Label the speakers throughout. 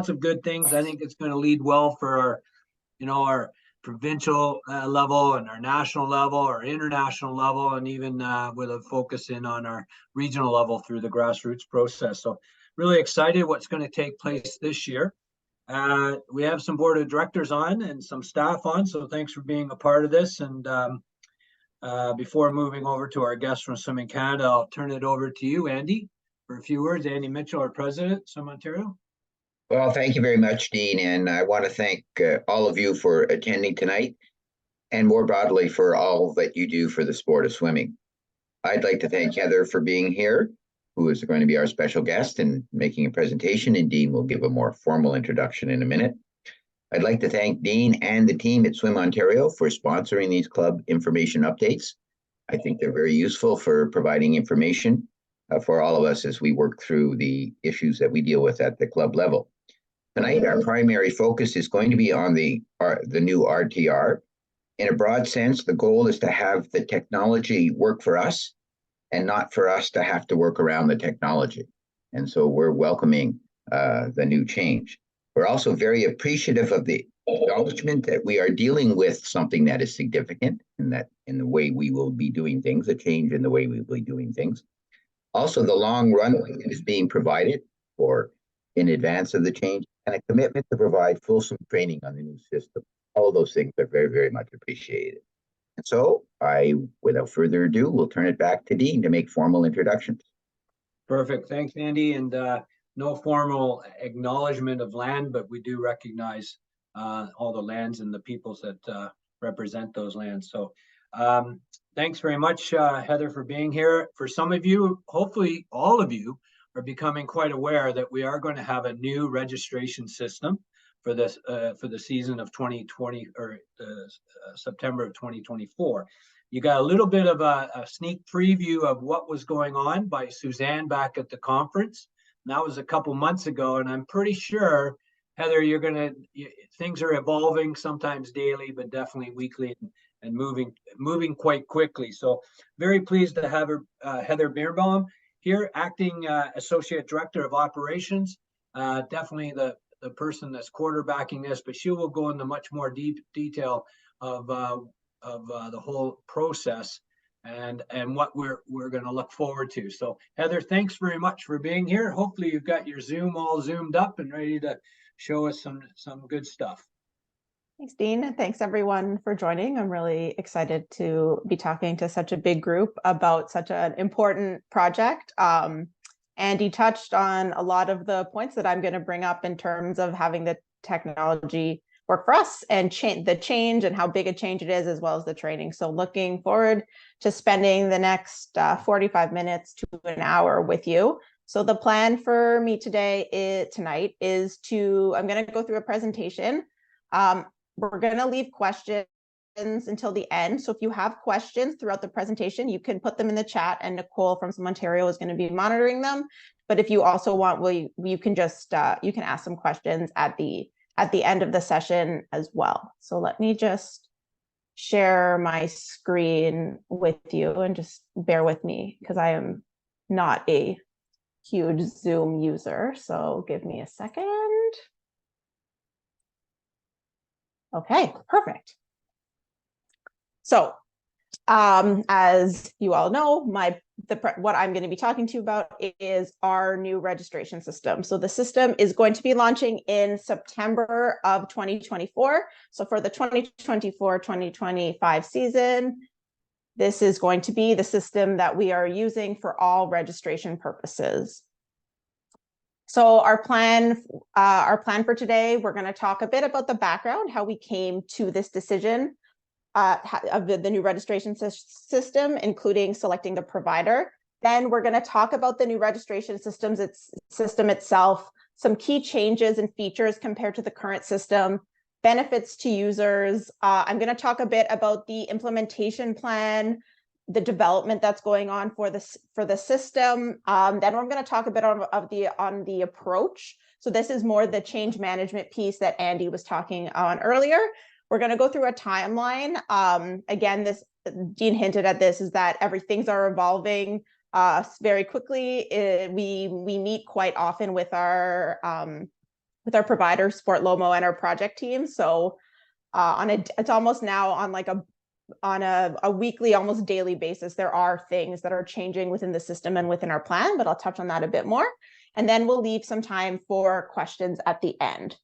Speaker 1: lots of good things. I think it's going to lead well for our provincial level and our national level, our international level, and even with a focus in on our regional level through the grassroots process. So really excited what's going to take place this year. We have some board of directors on and some staff on, so thanks for being a part of this. And before moving over to our guest from Swimming Canada, I'll turn it over to you, Andy, for a few words. Andy Mitchell, our president, Swim Ontario.
Speaker 2: Well, thank you very much, Dean, and I want to thank all of you for attending tonight, and more broadly for all that you do for the sport of swimming. I'd like to thank Heather for being here, who is going to be our special guest and making a presentation, and Dean will give a more formal introduction in a minute. I'd like to thank Dean and the team at Swim Ontario for sponsoring these club information updates. I think they're very useful for providing information for all of us as we work through the issues that we deal with at the club level. Tonight, our primary focus is going to be on the new RTR. In a broad sense, the goal is to have the technology work for us and not for us to have to work around the technology. And so we're welcoming the new change. We're also very appreciative of the acknowledgement that we are dealing with something that is significant and that in the way we will be doing things, a change in the way we will be doing things. Also, the long runway that is being provided for in advance of the change, and a commitment to provide fulsome training on the new system. All of those things are very, very much appreciated. And so without further ado, we'll turn it back to Dean to make formal introductions.
Speaker 1: Perfect. Thanks, Andy. And no formal acknowledgement of land, but we do recognize all the lands and the peoples that represent those lands. So thanks very much, Heather, for being here. For some of you, hopefully all of you, are becoming quite aware that we are going to have a new registration system for this for the season of 2020 or September of 2024. You got a little bit of a sneak preview of what was going on by Suzanne back at the conference. And that was a couple months ago, and I'm pretty sure, Heather, things are evolving sometimes daily, but definitely weekly and moving quite quickly. So very pleased to have her, Heather Birnbaum, here, acting Associate Director of Operations, definitely the person that's quarterbacking this, but she will go into much more detail of the whole process and what we're going to look forward to. So Heather, thanks very much for being here. Hopefully you've got your Zoom all zoomed up and ready to show us some good stuff.
Speaker 3: Thanks, Dean, and thanks everyone for joining. I'm really excited to be talking to such a big group about such an important project. Andy touched on a lot of the points that I'm going to bring up in terms of having the technology work for us and the change and how big a change it is, as well as the training. So looking forward to spending the next 45 minutes to an hour with you. So the plan for me tonight is I'm going to go through a presentation. We're going to leave questions until the end. So if you have questions throughout the presentation, you can put them in the chat, and Nicole from Swim Ontario is going to be monitoring them. But if you also want, you can just you can ask some questions at the end of the session as well. So let me just share my screen with you, and just bear with me because I am not a huge Zoom user. So give me a second. Okay, perfect. So as you all know, what I'm going to be talking to you about is our new registration system. So the system is going to be launching in September of 2024. So for the 2024-2025 season, this is going to be the system that we are using for all registration purposes. So our plan for today, we're going to talk a bit about the background, how we came to this decision of the new registration system, including selecting the provider. Then we're going to talk about the new registration system itself, some key changes and features compared to the current system, benefits to users. I'm going to talk a bit about the implementation plan, the development that's going on for the system. Then we're going to talk a bit on the approach. So this is more the change management piece that Andy was talking on earlier. We're going to go through a timeline. Again, Dean hinted at this, is that things are evolving very quickly. We meet quite often with our provider, Sport Lomo, and our project team. So it's almost now on like a weekly, almost daily basis, there are things that are changing within the system and within our plan, but I'll touch on that a bit more. And then we'll leave some time for questions at the end.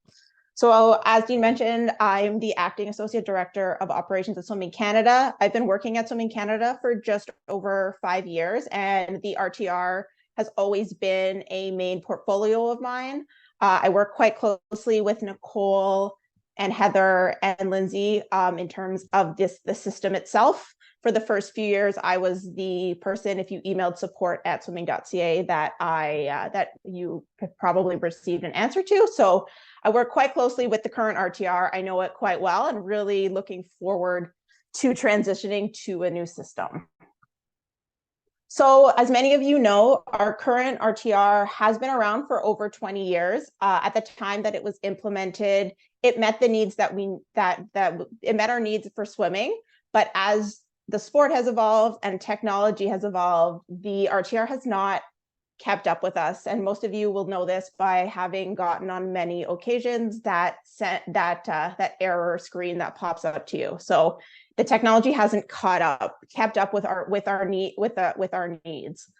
Speaker 3: So as Dean mentioned, I'm the Acting Associate Director of Operations at Swimming Canada. I've been working at Swimming Canada for just over 5 years, and the RTR has always been a main portfolio of mine. I work quite closely with Nicole and Heather and Lindsay in terms of the system itself. For the first few years, I was the person, if you emailed support@swimming.ca, that you probably received an answer to. So I work quite closely with the current RTR. I know it quite well and really looking forward to transitioning to a new system. So as many of you know, our current RTR has been around for over 20 years. At the time that it was implemented, it met the needs that it met our needs for swimming. But as the sport has evolved and technology has evolved, the RTR has not kept up with us. And most of you will know this by having gotten on many occasions that error screen that pops up to you. So the technology hasn't kept up with our needs.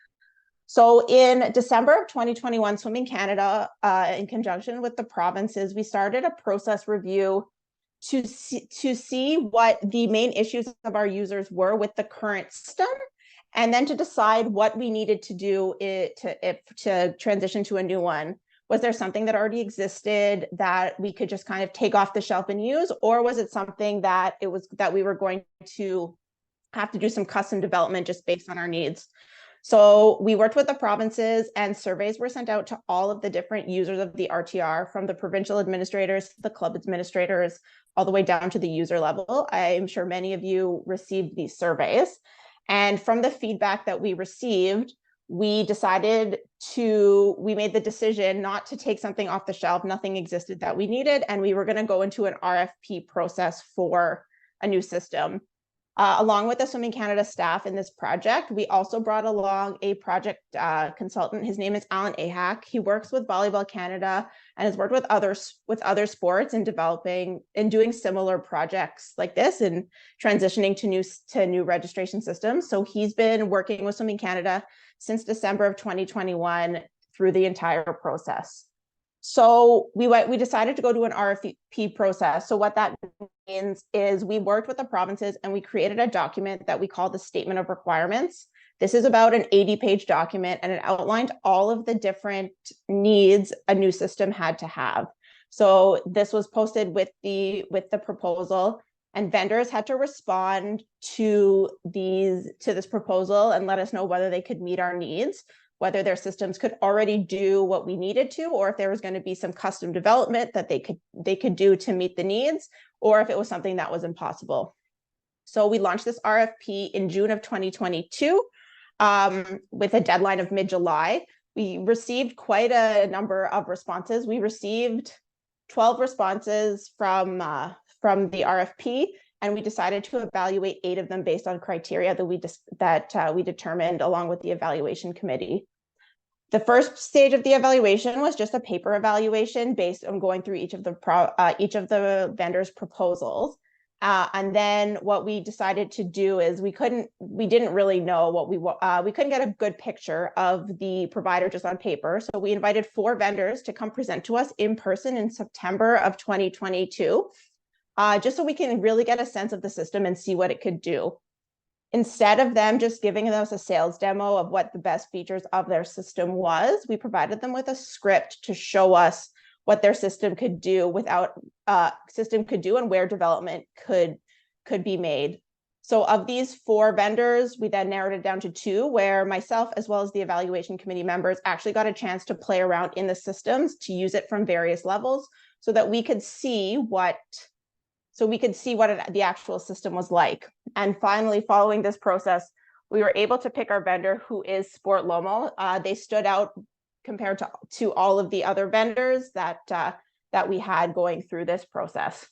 Speaker 3: So in December of 2021, Swimming Canada, in conjunction with the provinces, we started a process review to see what the main issues of our users were with the current system, and then to decide what we needed to do to transition to a new one. Was there something that already existed that we could just kind of take off the shelf and use, or was it something that we were going to have to do some custom development just based on our needs? So we worked with the provinces, and surveys were sent out to all of the different users of the RTR, from the provincial administrators to the club administrators, all the way down to the user level. I'm sure many of you received these surveys. And from the feedback that we received, we made the decision not to take something off the shelf. Nothing existed that we needed, and we were going to go into an RFP process for a new system. Along with the Swimming Canada staff in this project, we also brought along a project consultant. His name is Alan Ahak. He works with Volleyball Canada and has worked with other sports in developing and doing similar projects like this and transitioning to new registration systems. So he's been working with Swimming Canada since December of 2021 through the entire process. So we decided to go to an RFP process. So what that means is we worked with the provinces and we created a document that we call the Statement of Requirements. This is about an 80-page document, and it outlined all of the different needs a new system had to have. So this was posted with the proposal, and vendors had to respond to this proposal and let us know whether they could meet our needs, whether their systems could already do what we needed to, or if there was going to be some custom development that they could do to meet the needs, or if it was something that was impossible. So we launched this RFP in June of 2022 with a deadline of mid-July. We received quite a number of responses. We received 12 responses from the RFP, and we decided to evaluate 8 of them based on criteria that we determined along with the evaluation committee. The first stage of the evaluation was just a paper evaluation based on going through each of the vendors' proposals. And then what we decided to do is we didn't really know we couldn't get a good picture of the provider just on paper. So we invited 4 vendors to come present to us in person in September of 2022. Just so we can really get a sense of the system and see what it could do. Instead of them just giving us a sales demo of what the best features of their system was, we provided them with a script to show us what their system could do and where development could be made. So of these 4 vendors, we then narrowed it down to 2, where myself as well as the evaluation committee members actually got a chance to play around in the systems to use it from various levels so that we could see what the actual system was like. And finally, following this process, we were able to pick our vendor, who is Sport Lomo. They stood out compared to all of the other vendors that we had going through this process.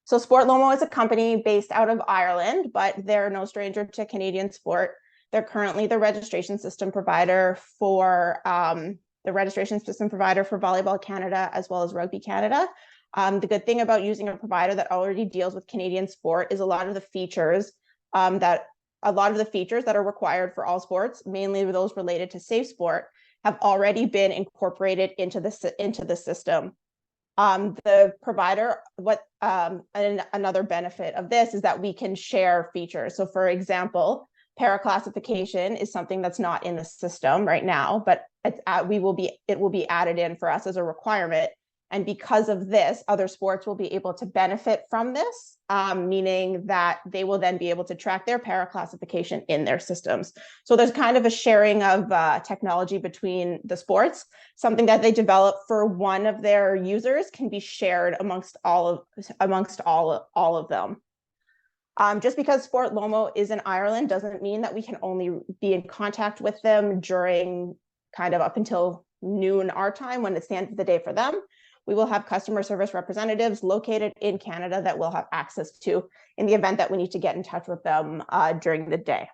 Speaker 3: So Sport Lomo is a company based out of Ireland, but they're no stranger to Canadian sport. They're currently the registration system provider for the registration system provider for Volleyball Canada as well as Rugby Canada. The good thing about using a provider that already deals with Canadian sport is a lot of the features that are required for all sports, mainly those related to safe sport, have already been incorporated into the system. The provider, another benefit of this is that we can share features. So for example, para classification is something that's not in the system right now, but it will be added in for us as a requirement. And because of this, other sports will be able to benefit from this, meaning that they will then be able to track their para classification in their systems. So there's kind of a sharing of technology between the sports. Something that they develop for one of their users can be shared amongst all of them. Just because Sport Lomo is in Ireland doesn't mean that we can only be in contact with them during kind of up until noon our time when it's the end of the day for them. We will have customer service representatives located in Canada that we'll have access to in the event that we need to get in touch with them during the day.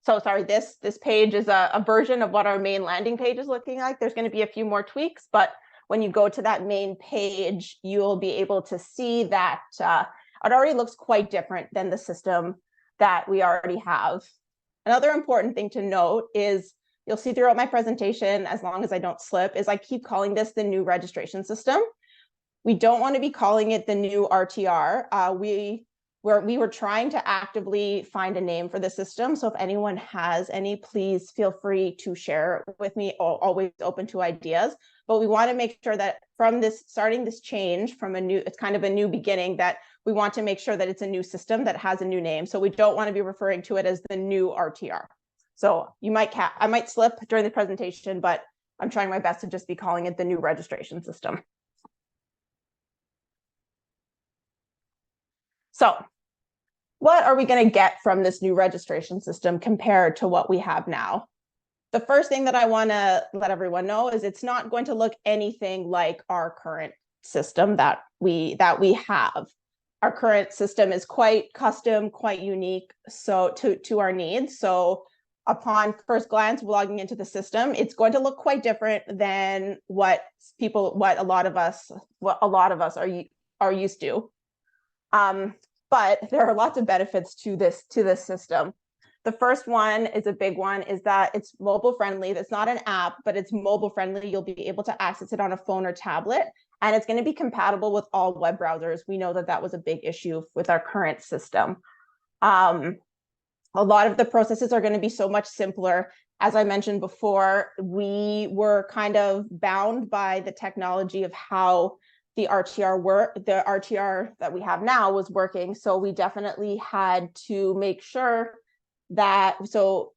Speaker 3: So sorry, this page is a version of what our main landing page is looking like. There's going to be a few more tweaks, but when you go to that main page, you'll be able to see that it already looks quite different than the system that we already have. Another important thing to note is, you'll see throughout my presentation, as long as I don't slip, is I keep calling this the new registration system. We don't want to be calling it the new RTR. We were trying to actively find a name for the system. So if anyone has any, please feel free to share with me. Always open to ideas. But we want to make sure that from starting this change from it's kind of a new beginning, that we want to make sure that it's a new system that has a new name. So we don't want to be referring to it as the new RTR. So I might slip during the presentation, but I'm trying my best to just be calling it the new registration system. So what are we going to get from this new registration system compared to what we have now? The first thing that I want to let everyone know is it's not going to look anything like our current system that we have. Our current system is quite custom, quite unique, so to our needs. So upon first glance logging into the system, it's going to look quite different than what a lot of us are used to. But there are lots of benefits to this system. The first one is a big one, is that it's mobile friendly. It's not an app, but it's mobile friendly. You'll be able to access it on a phone or tablet, and it's going to be compatible with all web browsers. We know that was a big issue with our current system. A lot of the processes are going to be so much simpler. As I mentioned before, we were kind of bound by the technology of how the RTR that we have now was working. So we definitely had to make sure that so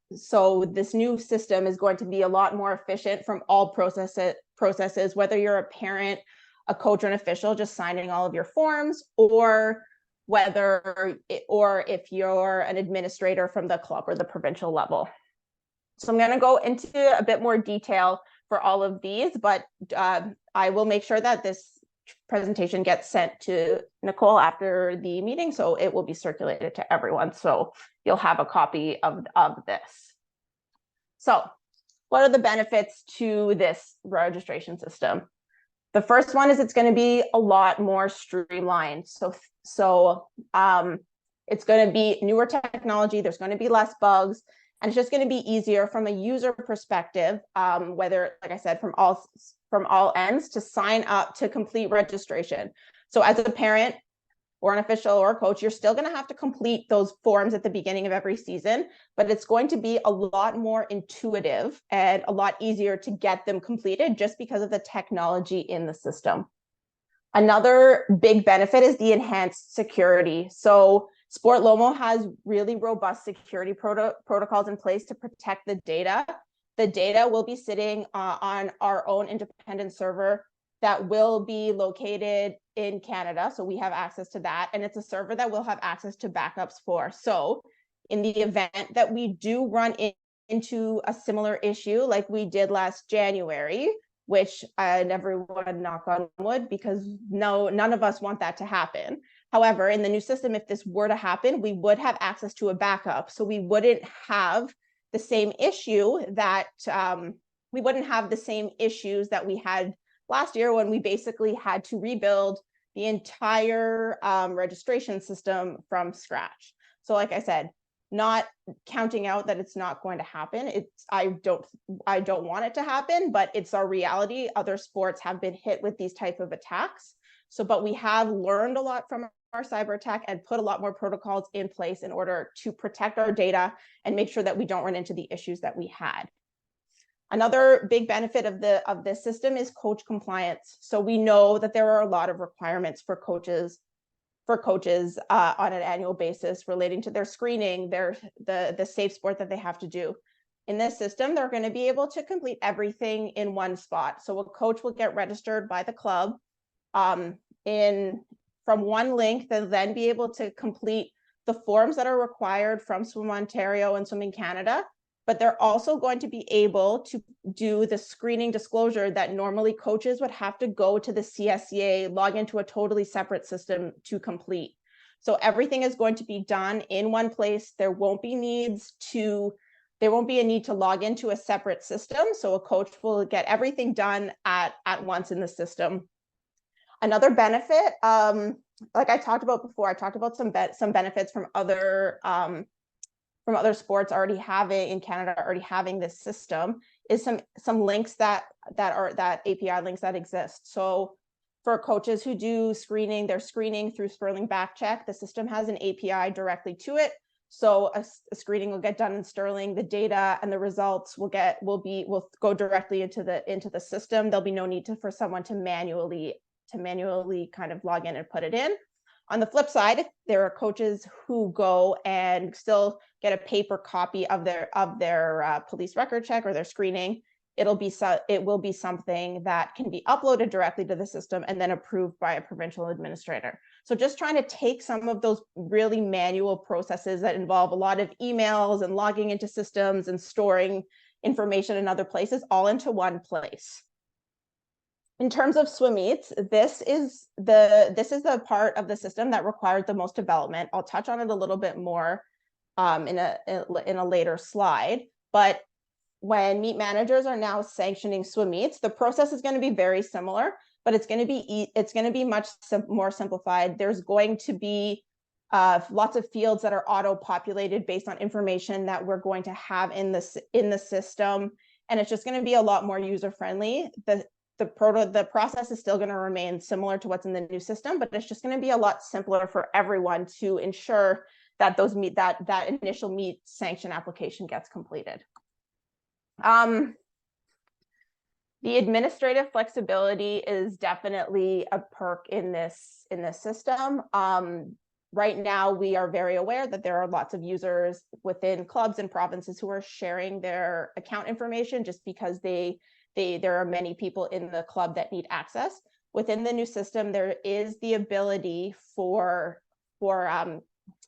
Speaker 3: this new system is going to be a lot more efficient from all processes, whether you're a parent, a coach, or an official just signing all of your forms, or if you're an administrator from the club or the provincial level. So I'm going to go into a bit more detail for all of these, but I will make sure that this presentation gets sent to Nicole after the meeting, so it will be circulated to everyone. So you'll have a copy of this. So what are the benefits to this registration system? The first one is it's going to be a lot more streamlined. So it's going to be newer technology. There's going to be less bugs, and it's just going to be easier from a user perspective, whether, like I said, from all ends, to sign up to complete registration. So as a parent or an official or a coach, you're still going to have to complete those forms at the beginning of every season, but it's going to be a lot more intuitive and a lot easier to get them completed just because of the technology in the system. Another big benefit is the enhanced security. So Sport Lomo has really robust security protocols in place to protect the data. The data will be sitting on our own independent server that will be located in Canada. So we have access to that. And it's a server that we'll have access to backups for. So in the event that we do run into a similar issue like we did last January, which everyone knock on wood, because none of us want that to happen. However, in the new system, if this were to happen, we would have access to a backup. So we wouldn't have the same issue that we wouldn't have the same issues that we had last year when we basically had to rebuild the entire registration system from scratch. So like I said, not counting out that it's not going to happen. I don't want it to happen, but it's our reality. Other sports have been hit with these type of attacks. So, but we have learned a lot from our cyber attack and put a lot more protocols in place in order to protect our data and make sure that we don't run into the issues that we had. Another big benefit of this system is coach compliance. So we know that there are a lot of requirements for coaches on an annual basis relating to their screening, the safe sport that they have to do. In this system, they're going to be able to complete everything in one spot. So a coach will get registered by the club from one link. They'll then be able to complete the forms that are required from Swim Ontario and Swimming Canada, but they're also going to be able to do the screening disclosure that normally coaches would have to go to the CSCA, log into a totally separate system to complete. So everything is going to be done in one place. There won't be a need to log into a separate system. So a coach will get everything done at once in the system. Another benefit, like I talked about before, I talked about some benefits from other sports already having this system, is some links that API links that exist. So for coaches who do screening, they're screening through Sterling Backcheck. The system has an API directly to it. So a screening will get done in Sterling. The data and the results will go directly into the system. There'll be no need for someone to manually kind of log in and put it in. On the flip side, there are coaches who go and still get a paper copy of their police record check or their screening. It will be something that can be uploaded directly to the system and then approved by a provincial administrator. So just trying to take some of those really manual processes that involve a lot of emails and logging into systems and storing information in other places all into one place. In terms of swim meets, this is the part of the system that required the most development. I'll touch on it a little bit more in a later slide. But when meet managers are now sanctioning swim meets, the process is going to be very similar, but it's going to be much more simplified. There's going to be lots of fields that are auto-populated based on information that we're going to have in the system, and it's just going to be a lot more user-friendly. The process is still going to remain similar to what's in the new system, but it's just going to be a lot simpler for everyone to ensure that that initial meet sanction application gets completed. The administrative flexibility is definitely a perk in this system. Right now, we are very aware that there are lots of users within clubs and provinces who are sharing their account information just because there are many people in the club that need access. Within the new system, there is the ability for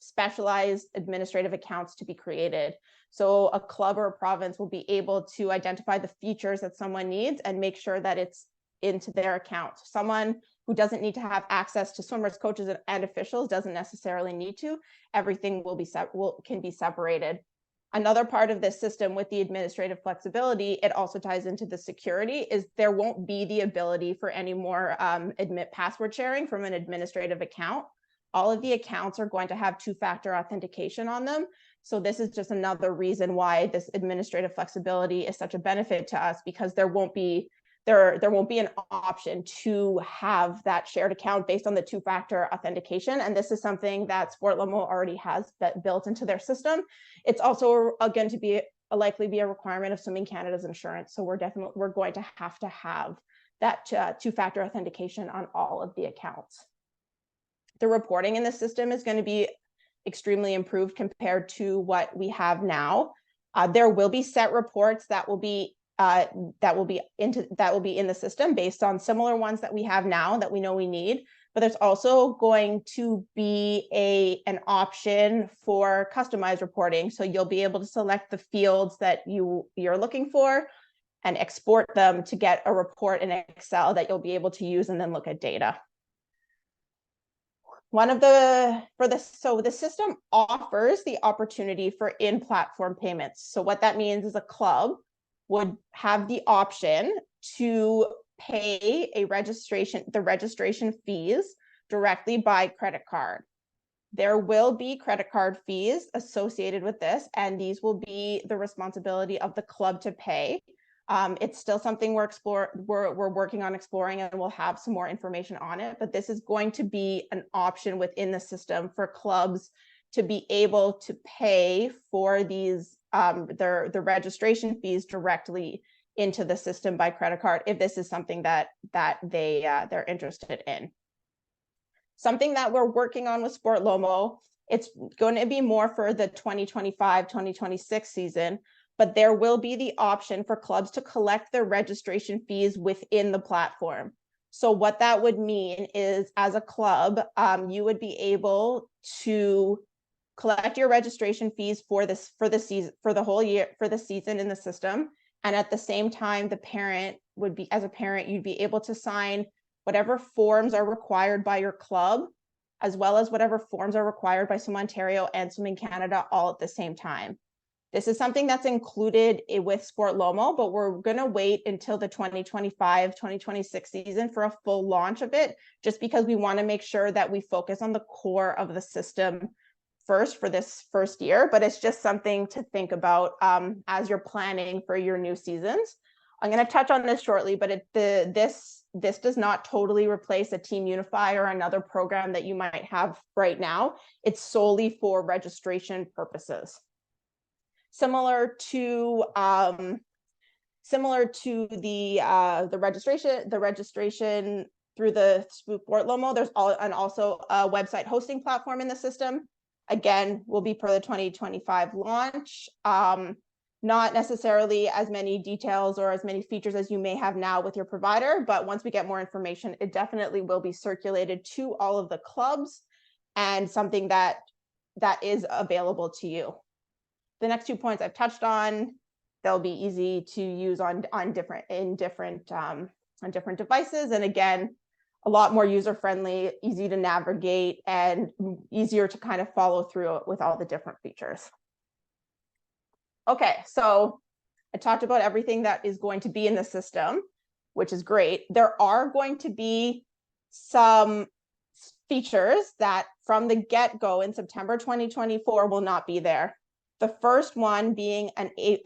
Speaker 3: specialized administrative accounts to be created. So a club or a province will be able to identify the features that someone needs and make sure that it's into their account. Someone who doesn't need to have access to swimmers, coaches, and officials doesn't necessarily need to. Everything can be separated. Another part of this system with the administrative flexibility, it also ties into the security, is there won't be the ability for any more admit password sharing from an administrative account. All of the accounts are going to have two-factor authentication on them. So this is just another reason why this administrative flexibility is such a benefit to us, because there won't be an option to have that shared account based on the two-factor authentication. And this is something that Sport Limo already has built into their system. It's also going to likely be a requirement of Swimming Canada's insurance. So we're going to have that two-factor authentication on all of the accounts. The reporting in the system is going to be extremely improved compared to what we have now. There will be set reports that will be in the system based on similar ones that we have now that we know we need. But there's also going to be an option for customized reporting. So you'll be able to select the fields that you're looking for and export them to get a report in Excel that you'll be able to use and then look at data. So the system offers the opportunity for in-platform payments. So what that means is a club would have the option to pay the registration fees directly by credit card. There will be credit card fees associated with this, and these will be the responsibility of the club to pay. It's still something we're working on exploring, and we'll have some more information on it, but this is going to be an option within the system for clubs to be able to pay for these their registration fees directly into the system by credit card if this is something that they're interested in. Something that we're working on with Sport Lomo, it's going to be more for the 2025-2026 season, but there will be the option for clubs to collect their registration fees within the platform. So what that would mean is, as a club, you would be able to collect your registration fees for the season, for the whole year, for the season in the system. And at the same time, the parent would be, as a parent, you'd be able to sign whatever forms are required by your club, as well as whatever forms are required by Swim Ontario and Swimming Canada all at the same time. This is something that's included with Sport Lomo, but we're going to wait until the 2025-2026 season for a full launch of it, just because we want to make sure that we focus on the core of the system first for this first year. But it's just something to think about as you're planning for your new seasons. I'm going to touch on this shortly, but this does not totally replace a Team Unify or another program that you might have right now. It's solely for registration purposes. Similar to the registration through the Sport Lomo, there's also a website hosting platform in the system. Again, will be per the 2025 launch. Not necessarily as many details or as many features as you may have now with your provider, but once we get more information, it definitely will be circulated to all of the clubs and something that is available to you. The next 2 points I've touched on, they'll be easy to use on different devices, and again, a lot more user-friendly, easy to navigate, and easier to kind of follow through with all the different features. Okay, so I talked about everything that is going to be in the system, which is great. There are going to be some features that from the get-go in September 2024 will not be there. The first one being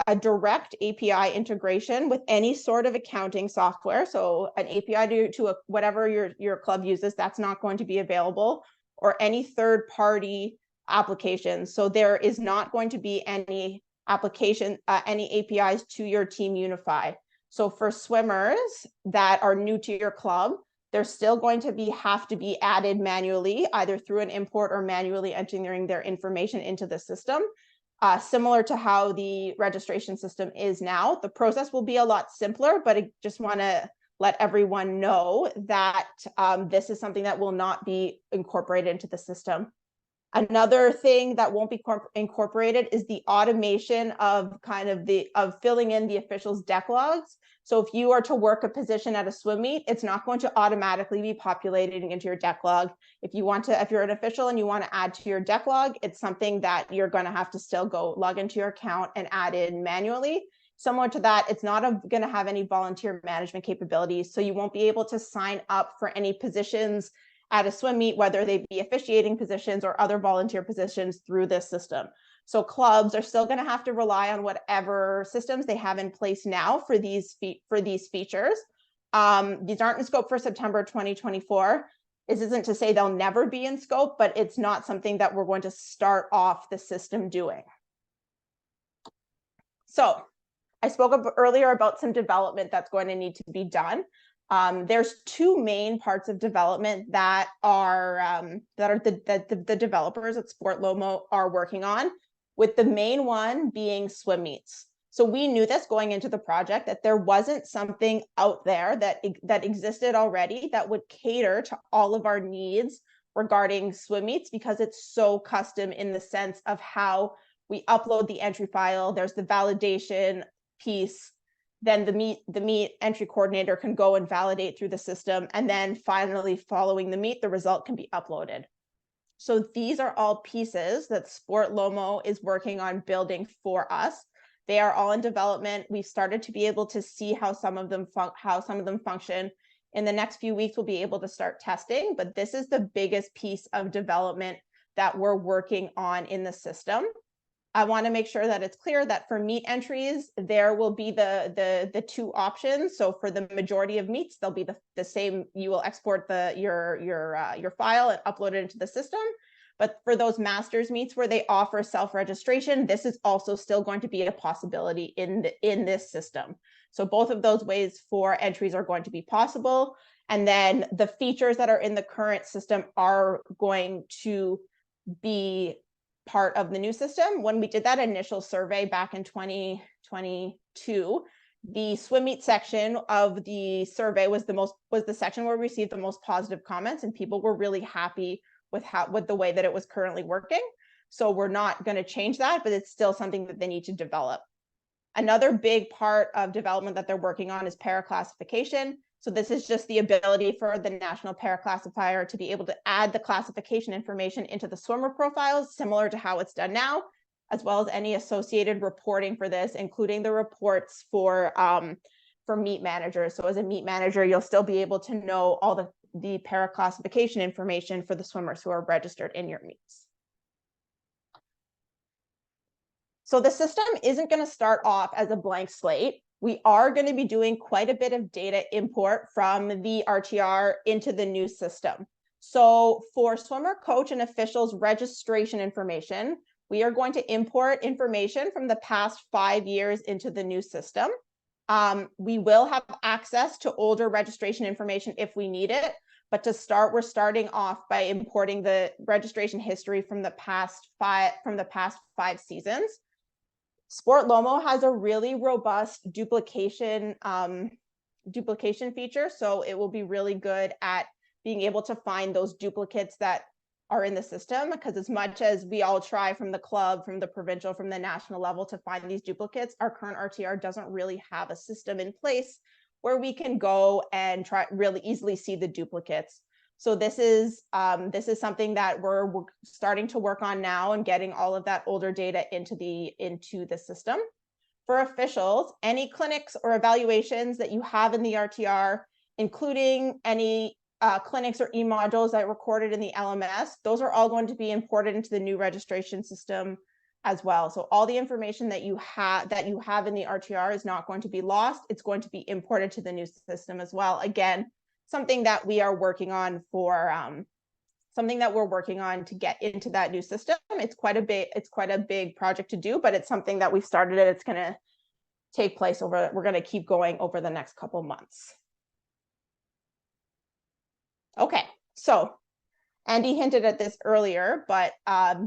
Speaker 3: a direct API integration with any sort of accounting software. So an API to whatever your club uses, that's not going to be available, or any third-party applications. So there is not going to be any APIs to your Team Unify. So for swimmers that are new to your club, they're still going to have to be added manually, either through an import or manually entering their information into the system. Similar to how the registration system is now. The process will be a lot simpler, but I just want to let everyone know that this is something that will not be incorporated into the system. Another thing that won't be incorporated is the automation of filling in the officials' deck logs. So if you are to work a position at a swim meet, it's not going to automatically be populating into your deck log. If you're an official and you want to add to your deck log, it's something that you're going to have to still go log into your account and add in manually. Similar to that, it's not going to have any volunteer management capabilities. So you won't be able to sign up for any positions at a swim meet, whether they be officiating positions or other volunteer positions through this system. So clubs are still going to have to rely on whatever systems they have in place now for these features. These aren't in scope for September 2024. This isn't to say they'll never be in scope, but it's not something that we're going to start off the system doing. So I spoke earlier about some development that's going to need to be done. There's two main parts of development that the developers at Sport Lomo are working on, with the main one being swim meets. So we knew this going into the project, that there wasn't something out there that existed already that would cater to all of our needs regarding swim meets, because it's so custom in the sense of how we upload the entry file. There's the validation piece. Then the meet entry coordinator can go and validate through the system. And then finally, following the meet, the result can be uploaded. So these are all pieces that Sport Lomo is working on building for us. They are all in development. We've started to be able to see how some of them function. In the next few weeks, we'll be able to start testing, but this is the biggest piece of development that we're working on in the system. I want to make sure that it's clear that for meet entries, there will be the two options. So for the majority of meets, they'll be the same. You will export your file and upload it into the system. But for those masters meets where they offer self-registration, this is also still going to be a possibility in this system. So both of those ways for entries are going to be possible. And then the features that are in the current system are going to be part of the new system. When we did that initial survey back in 2022, the swim meet section of the survey was the section where we received the most positive comments, and people were really happy with the way that it was currently working. So we're not going to change that, but it's still something that they need to develop. Another big part of development that they're working on is para classification. So this is just the ability for the National Para Classifier to be able to add the classification information into the swimmer profiles, similar to how it's done now, as well as any associated reporting for this, including the reports for meet managers. So as a meet manager, you'll still be able to know all the para classification information for the swimmers who are registered in your meets. So the system isn't going to start off as a blank slate. We are going to be doing quite a bit of data import from the RTR into the new system. So for swimmer, coach, and officials registration information, we are going to import information from the past 5 years into the new system. We will have access to older registration information if we need it. But to start, we're starting off by importing the registration history from the past five seasons. Sport Lomo has a really robust duplication feature, so it will be really good at being able to find those duplicates that are in the system, because as much as we all try from the club, from the provincial, from the national level to find these duplicates, our current RTR doesn't really have a system in place where we can go and try really easily see the duplicates. So this is something that we're starting to work on now, and getting all of that older data into the system. For officials, any clinics or evaluations that you have in the RTR, including any clinics or e-modules that recorded in the LMS, those are all going to be imported into the new registration system as well. So all the information that you have in the RTR is not going to be lost. It's going to be imported to the new system as well. Again, something that we are working on to get into that new system. It's quite a big project to do, but it's something that we've started and it's going to take place we're going to keep going over the next couple months. Okay, so Andy hinted at this earlier, but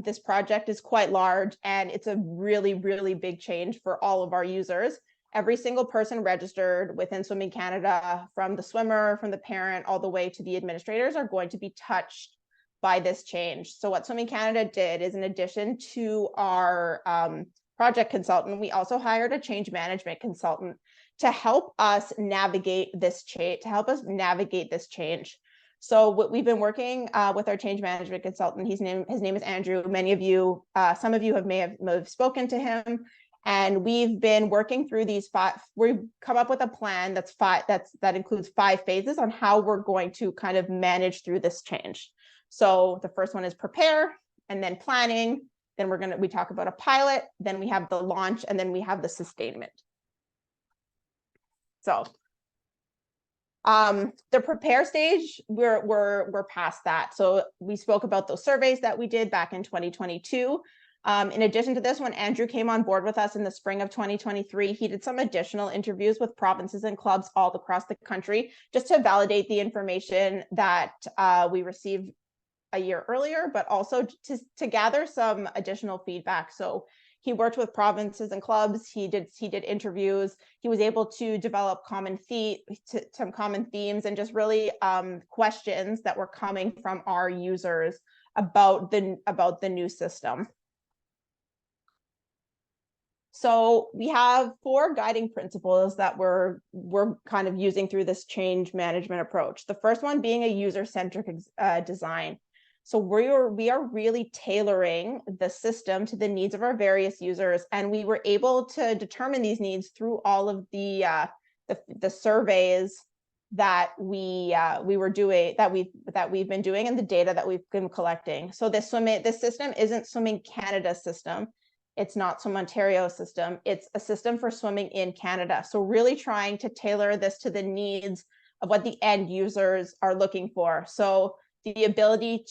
Speaker 3: this project is quite large, and it's a really, really big change for all of our users. Every single person registered within Swimming Canada, from the swimmer, from the parent, all the way to the administrators, are going to be touched by this change. So what Swimming Canada did is, in addition to our project consultant, we also hired a change management consultant to help us navigate this change, change. So what we've been working with our change management consultant, his name is Andrew. Many of you, some of you may have spoken to him. And we've been working through these we've come up with a plan that includes 5 phases on how we're going to kind of manage through this change. So the first one is prepare, and then planning. Then we talk about a pilot, then we have the launch, and then we have the sustainment. So the prepare stage, we're past that. So we spoke about those surveys that we did back in 2022. In addition to this, when Andrew came on board with us in the spring of 2023, he did some additional interviews with provinces and clubs all across the country, just to validate the information that we received a year earlier, but also to gather some additional feedback. So he worked with provinces and clubs. He did interviews. He was able to develop some common themes, and just really questions that were coming from our users about the new system. So we have 4 guiding principles that we're kind of using through this change management approach. The first one being a user-centric design. So we are really tailoring the system to the needs of our various users, and we were able to determine these needs through all of the surveys that we've been doing, and the data that we've been collecting. So this system isn't Swimming Canada's system. It's not Swim Ontario's system. It's a system for swimming in Canada. So really trying to tailor this to the needs of what the end users are looking for. So the ability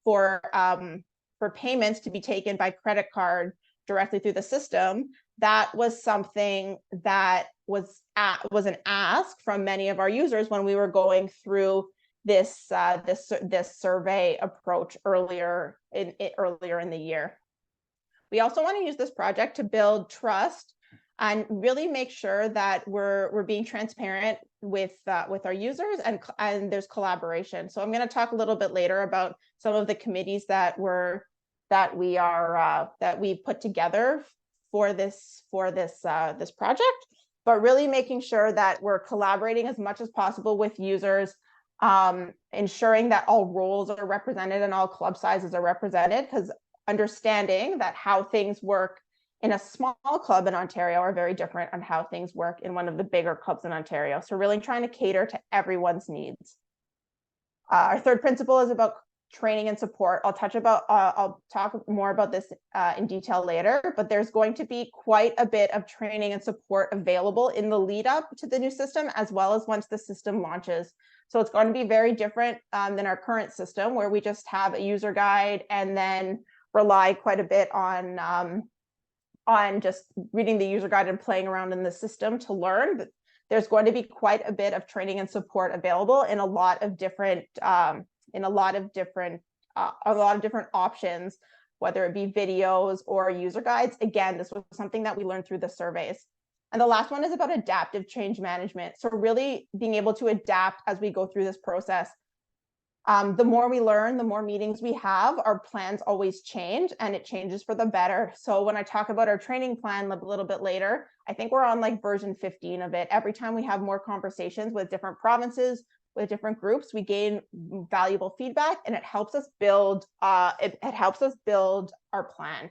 Speaker 3: for payments to be taken by credit card directly through the system, that was something that was an ask from many of our users when we were going through this survey approach earlier in the year. We also want to use this project to build trust and really make sure that we're being transparent with our users, and there's collaboration. So I'm going to talk a little bit later about some of the committees that we put together for this project, but really making sure that we're collaborating as much as possible with users, ensuring that all roles are represented and all club sizes are represented, because understanding that how things work in a small club in Ontario are very different on how things work in one of the bigger clubs in Ontario. So really trying to cater to everyone's needs. Our third principle is about training and support. I'll talk more about this in detail later, but there's going to be quite a bit of training and support available in the lead up to the new system, as well as once the system launches. So it's going to be very different than our current system, where we just have a user guide and then rely quite a bit on just reading the user guide and playing around in the system to learn. But there's going to be quite a bit of training and support available in a lot of different options, whether it be videos or user guides. Again, this was something that we learned through the surveys. And the last one is about adaptive change management. So really being able to adapt as we go through this process. The more we learn, the more meetings we have, our plans always change, and it changes for the better. So when I talk about our training plan a little bit later, I think we're on like version 15 of it. Every time we have more conversations with different provinces, with different groups, we gain valuable feedback, and it helps us build our plan.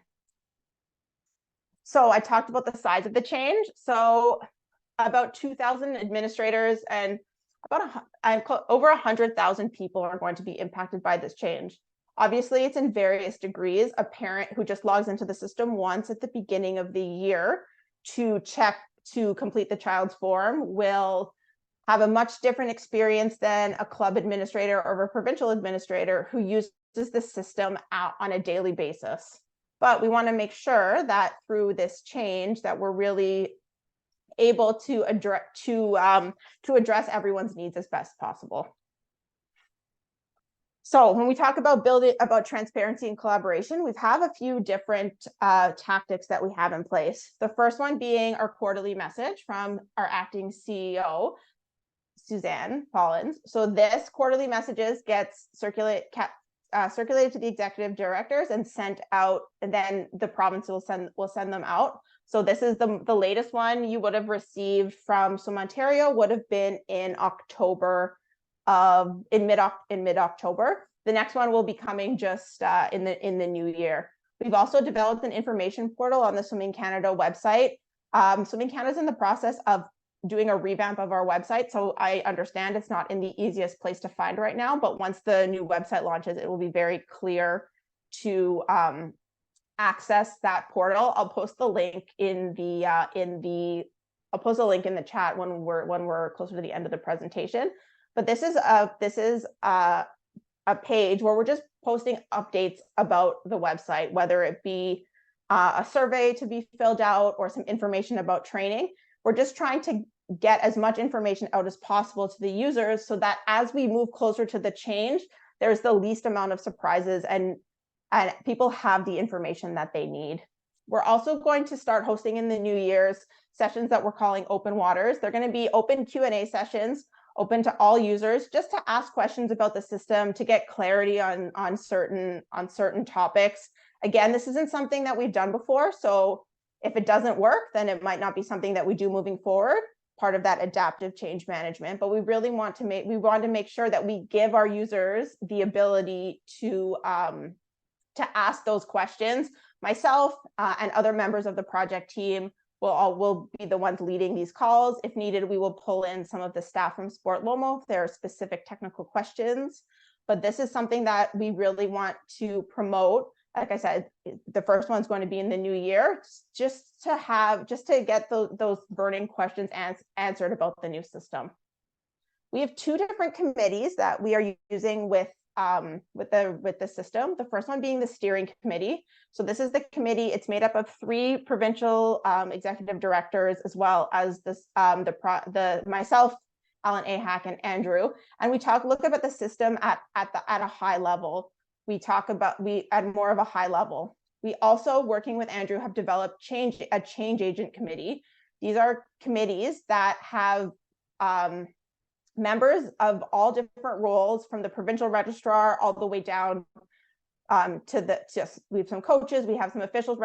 Speaker 3: So I talked about the size of the change. So about 2,000 administrators and over 100,000 people are going to be impacted by this change. Obviously, it's in various degrees. A parent who just logs into the system once at the beginning of the year to complete the child's form will have a much different experience than a club administrator or a provincial administrator who uses the system on a daily basis. But we want to make sure that through this change that we're really able to address everyone's needs as best possible. So when we talk about transparency and collaboration, we have a few different tactics that we have in place. The first one being our quarterly message from our acting CEO, Suzanne Collins. So this quarterly messages gets circulated to the executive directors and sent out, and then the province will send them out. So this is the latest one you would have received from Swim Ontario would have been in mid-October. The next one will be coming just in the new year. We've also developed an information portal on the Swimming Canada website. Swimming Canada is in the process of doing a revamp of our website, so I understand it's not in the easiest place to find right now, but once the new website launches, it will be very clear to access that portal. I'll post the link in the chat when we're closer to the end of the presentation. But this is a page where we're just posting updates about the website, whether it be a survey to be filled out or some information about training. We're just trying to get as much information out as possible to the users so that as we move closer to the change, there's the least amount of surprises and people have the information that they need. We're also going to start hosting in the new year's sessions that we're calling Open Waters. They're going to be open Q&A sessions, open to all users, just to ask questions about the system, to get clarity on certain topics. Again, this isn't something that we've done before, so if it doesn't work, then it might not be something that we do moving forward. part of that adaptive change management, but we really want to make sure that we give our users the ability to ask those questions. Myself and other members of the project team will be the ones leading these calls. If needed, we will pull in some of the staff from Sport Lomo if there are specific technical questions. But this is something that we really want to promote. Like I said, the first one's going to be in the new year, just to get those burning questions answered about the new system. We have two different committees that we are using with the system. The first one being the steering committee. So this is the committee. It's made up of 3 provincial executive directors, as well as myself, Alan Ahak, and Andrew. And we look about the system at a high level. We at more of a high level. We also, working with Andrew, have developed a change agent committee. These are committees that have members of all different roles, from the provincial registrar all the way down we have some coaches, we have some officials,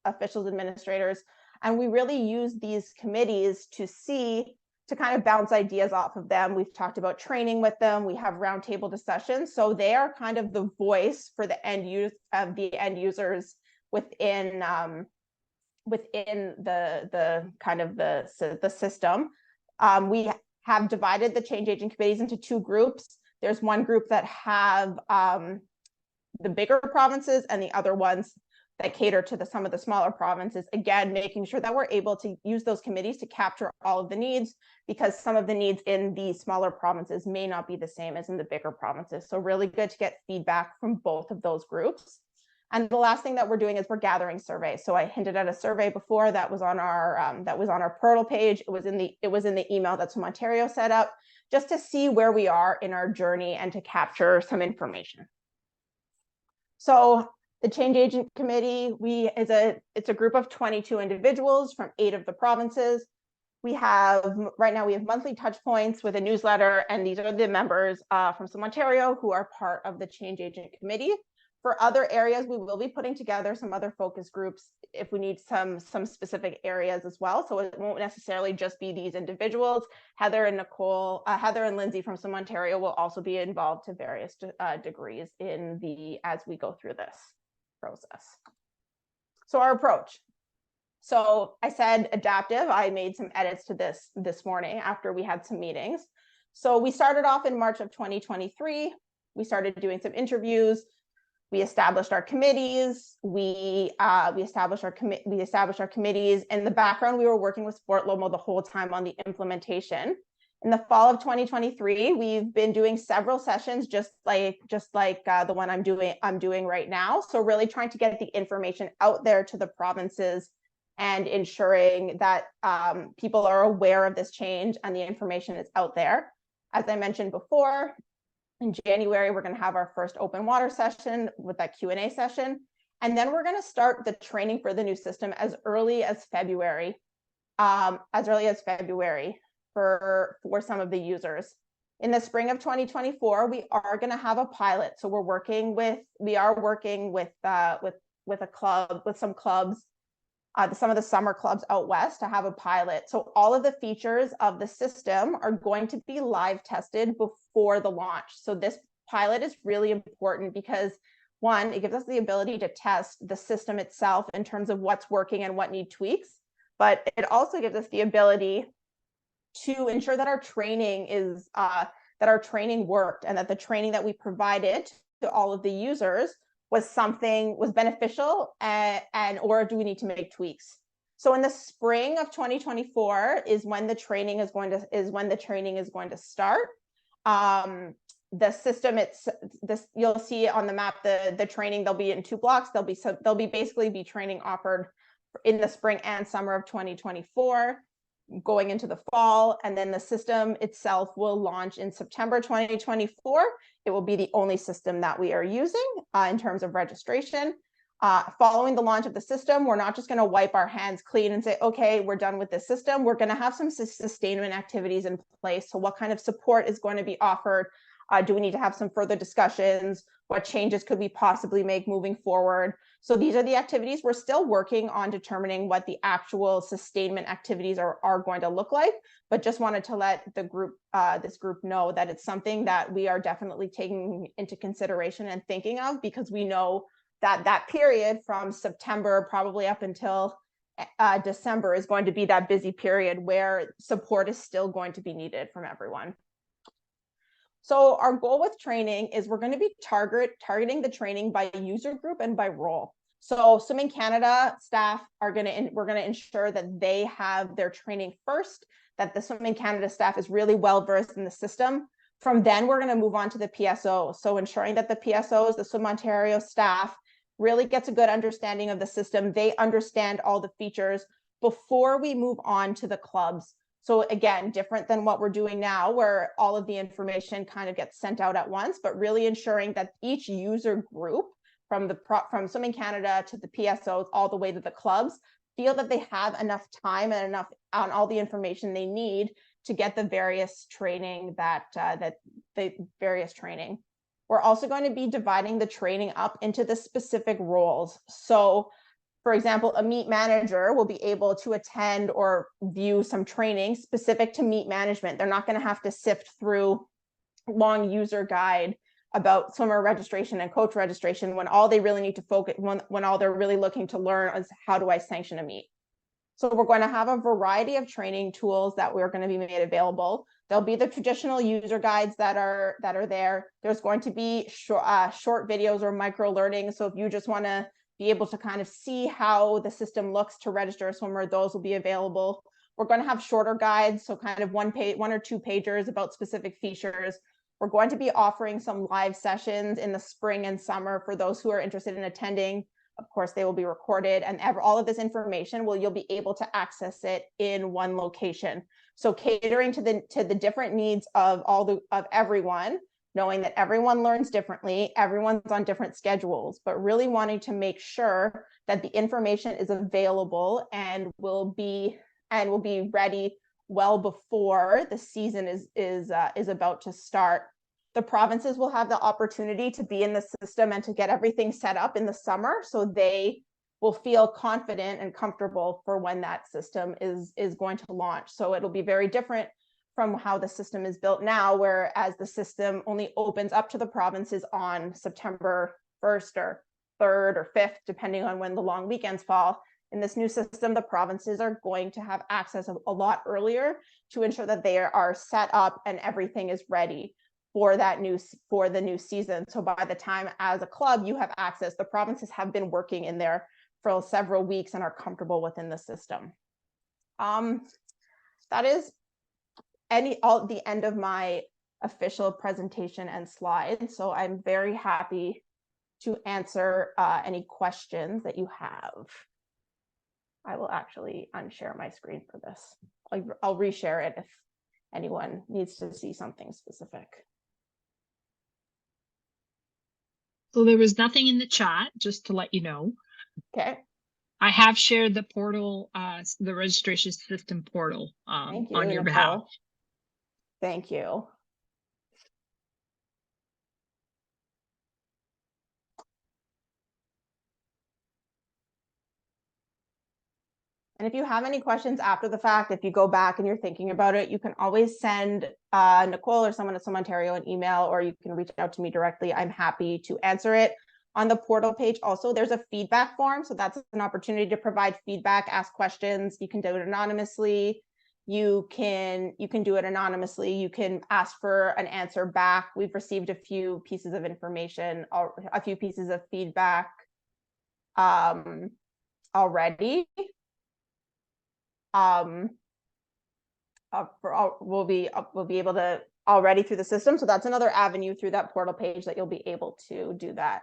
Speaker 3: officials administrators, and we really use these committees to kind of bounce ideas off of them. We've talked about training with them. We have roundtable discussions, so they are kind of the voice for the end users within the kind of the system. We have divided the change agent committees into 2 groups. There's one group that have the bigger provinces, and the other ones that cater to some of the smaller provinces. Again, making sure that we're able to use those committees to capture all of the needs, because some of the needs in the smaller provinces may not be the same as in the bigger provinces. So really good to get feedback from both of those groups. And the last thing that we're doing is we're gathering surveys. So I hinted at a survey before that was on our portal page. It was in the email that Swim Ontario set up, just to see where we are in our journey and to capture some information. So the Change Agent Committee, it's a group of 22 individuals from 8 of the provinces. Right now we have monthly touch points with a newsletter, and these are the members from Swim Ontario who are part of the Change Agent Committee. For other areas, we will be putting together some other focus groups if we need some specific areas as well. So it won't necessarily just be these individuals. Heather and Lindsay from Swim Ontario will also be involved to various degrees as we go through this process. So our approach. So I said adaptive. I made some edits to this morning after we had some meetings. So we started off in March of 2023. We started doing some interviews. We established our committees. We established our committees. In the background, we were working with Sport Lomo the whole time on the implementation. In the fall of 2023, we've been doing several sessions, just like the one I'm doing right now. So really trying to get the information out there to the provinces and ensuring that people are aware of this change and the information is out there. As I mentioned before, in January, we're going to have our first open water session with that Q&A session. And then we're going to start the training for the new system as early as February, for some of the users. In the spring of 2024, we are going to have a pilot. So we are working with some clubs, some of the summer clubs out west, to have a pilot. So all of the features of the system are going to be live tested before the launch. So this pilot is really important because, one, it gives us the ability to test the system itself in terms of what's working and what need tweaks, but it also gives us the ability to ensure that our training worked, and that the training that we provided to all of the users was beneficial, or do we need to make tweaks? So in the spring of 2024 is when the training is going to start. The system, you'll see on the map, the training, they'll be in 2 blocks. They'll be training offered in the spring and summer of 2024, going into the fall, and then the system itself will launch in September 2024. It will be the only system that we are using in terms of registration. Following the launch of the system, we're not just going to wipe our hands clean and say, okay, we're done with this system. We're going to have some sustainment activities in place. So what kind of support is going to be offered? Do we need to have some further discussions? What changes could we possibly make moving forward? So these are the activities. We're still working on determining what the actual sustainment activities are going to look like, but just wanted to let the group, this group know that it's something that we are definitely taking into consideration and thinking of, because we know that that period from September probably up until December is going to be that busy period where support is still going to be needed from everyone. So our goal with training is we're going to be targeting the training by user group and by role. So Swimming Canada staff are we're going to ensure that they have their training first, that the Swimming Canada staff is really well versed in the system. From then we're going to move on to the PSO. So ensuring that the PSOs, the Swim Ontario staff, really gets a good understanding of the system. They understand all the features before we move on to the clubs. So again, different than what we're doing now, where all of the information kind of gets sent out at once, but really ensuring that each user group from Swimming Canada to the PSOs all the way to the clubs feel that they have enough time and enough on all the information they need to get the various training various training. We're also going to be dividing the training up into the specific roles. So for example, a meet manager will be able to attend or view some training specific to meet management. They're not going to have to sift through long user guide about swimmer registration and coach registration when all they really need to focus, when all they're really looking to learn is how do I sanction a meet. So we're going to have a variety of training tools that we're going to be made available. There'll be the traditional user guides that are there. There's going to be short videos or micro learning. So if you just want to be able to kind of see how the system looks to register a swimmer, those will be available. We're going to have shorter guides, so kind of one or two pagers about specific features. We're going to be offering some live sessions in the spring and summer for those who are interested in attending. Of course, they will be recorded, and all of this information you'll be able to access it in one location. So catering to the different needs of everyone, knowing that everyone learns differently, everyone's on different schedules, but really wanting to make sure that the information is available and will be ready well before the season is about to start. The provinces will have the opportunity to be in the system and to get everything set up in the summer, so they will feel confident and comfortable for when that system is going to launch. So it'll be very different from how the system is built now, whereas the system only opens up to the provinces on September 1st or 3rd or 5th, depending on when the long weekends fall. In this new system, the provinces are going to have access a lot earlier to ensure that they are set up and everything is ready for the new season. So by the time as a club you have access, the provinces have been working in there for several weeks and are comfortable within the system. That is the end of my official presentation and slides. So I'm very happy to answer any questions that you have. I will actually unshare my screen for this. I'll reshare it if anyone needs to see something specific.
Speaker 4: So there was nothing in the chat, just to let you know.
Speaker 3: Okay.
Speaker 4: I have shared the portal, the registration system portal on your behalf.
Speaker 3: Thank you. And if you have any questions after the fact, if you go back and you're thinking about it, you can always send Nicole or someone at Swim Ontario an email, or you can reach out to me directly. I'm happy to answer it. On the portal page also, there's a feedback form. So that's an opportunity to provide feedback, ask questions. You can do it anonymously. You can do it anonymously. You can ask for an answer back. We've received a few pieces of information, or a few pieces of feedback already. We'll be able to already through the system. So that's another avenue through that portal page that you'll be able to do that.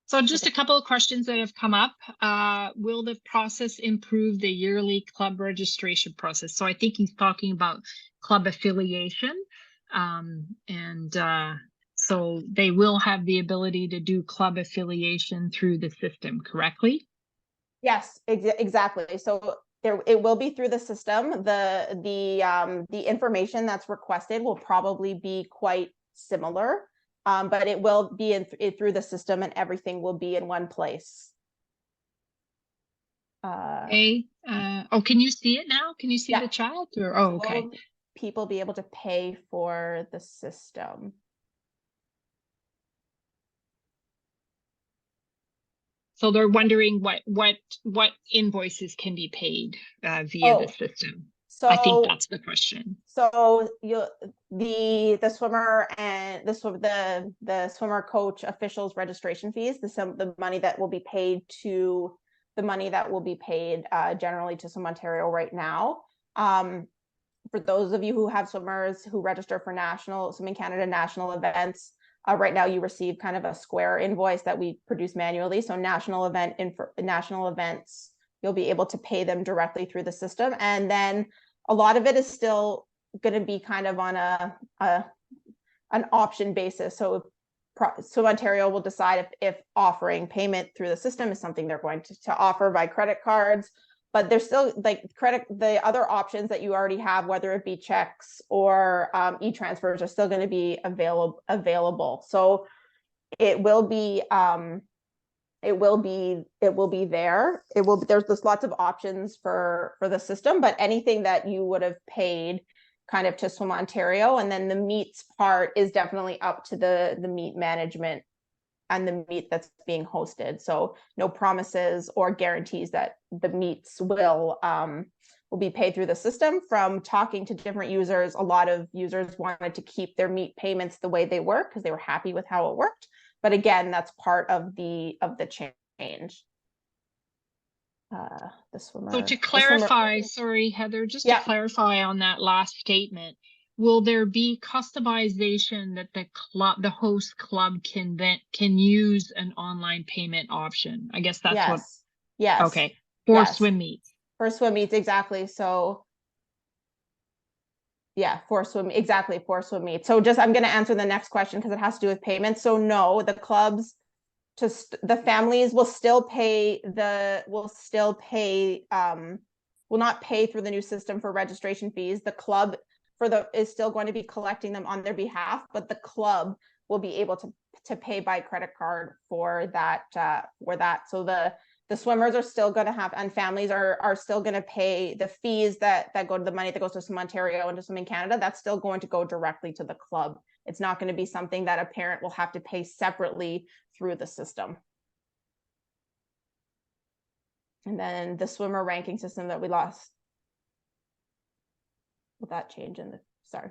Speaker 4: So just a couple of questions that have come up. Will the process improve the yearly club registration process? So I think he's talking about club affiliation. So they will have the ability to do club affiliation through the system, correctly?
Speaker 3: Yes, exactly. So it will be through the system. The information that's requested will probably be quite similar. but it will be through the system, and everything will be in one place.
Speaker 4: Okay. Oh, can you see it now? Can you see
Speaker 3: Yeah.
Speaker 4: the chat? Or oh, okay.
Speaker 3: Will people be able to pay for the system?
Speaker 4: So they're wondering what invoices can be paid via the
Speaker 3: Oh,
Speaker 4: system.
Speaker 3: So
Speaker 4: I think that's the question.
Speaker 3: So the swimmer and the swimmer coach officials registration fees, the money that will be paid to the money that will be paid generally to Swim Ontario right now. For those of you who have swimmers who register for Swimming Canada national events, right now you receive kind of a square invoice that we produce manually. So national events, you'll be able to pay them directly through the system, and then a lot of it is still going to be kind of on an option basis. So Ontario will decide if offering payment through the system is something they're going to offer by credit cards. But there's still like the other options that you already have, whether it be checks or e-transfers, are still going to be available. So it will be there. There's lots of options for the system, but anything that you would have paid kind of to Swim Ontario, and then the meets part is definitely up to the meet management and the meet that's being hosted. So no promises or guarantees that the meets will be paid through the system. From talking to different users, a lot of users wanted to keep their meet payments the way they were because they were happy with how it worked. But again, that's part of the change.
Speaker 4: So to clarify, sorry, Heather, just to clarify on that last statement, will there be customization that the host club can use an online payment option? I guess that's what.
Speaker 3: Yes.
Speaker 4: Okay. For swim meets.
Speaker 3: For swim meets, exactly. So yeah, for swim meets. So I'm going to answer the next question because it has to do with payments. So no, the clubs, the families will not pay through the new system for registration fees. The club is still going to be collecting them on their behalf, but the club will be able to pay by credit card for that. So the swimmers are still going to have, and families are still going to pay the fees that go to the money that goes to Swim Ontario and to Swimming Canada. That's still going to go directly to the club. It's not going to be something that a parent will have to pay separately through the system. And then the swimmer ranking system that we lost. Will that change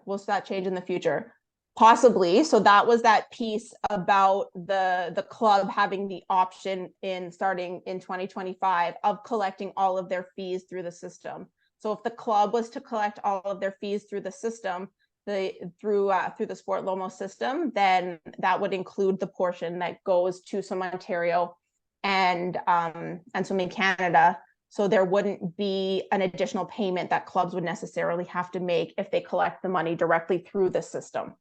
Speaker 3: will that change in the future? Possibly. So that was that piece about the club having the option starting in 2025 of collecting all of their fees through the system. So if the club was to collect all of their fees through the system, through the Sport Lomo system, then that would include the portion that goes to Swim Ontario and Swimming Canada. So there wouldn't be an additional payment that clubs would necessarily have to make if they collect the money directly through the system.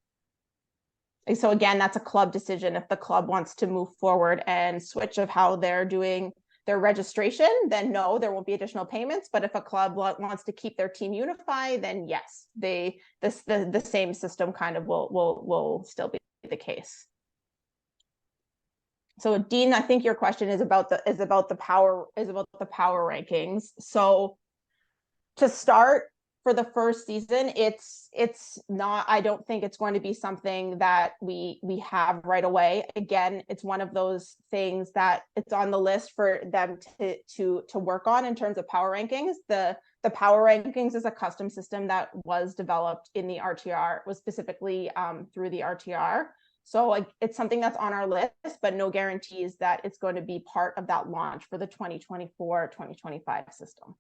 Speaker 3: And so again, that's a club decision. If the club wants to move forward and switch of how they're doing their registration, then no, there won't be additional payments. But if a club wants to keep their team unified, then yes, the same system kind of will still be the case. So Dean, I think your question is about the power rankings. So to start, for the first season, it's not, I don't think it's going to be something that we have right away. Again, it's one of those things that it's on the list for them to work on in terms of power rankings. The power rankings is a custom system that was developed in the RTR, was specifically through the RTR. So it's something that's on our list, but no guarantees that it's going to be part of that launch for the 2024-2025 system.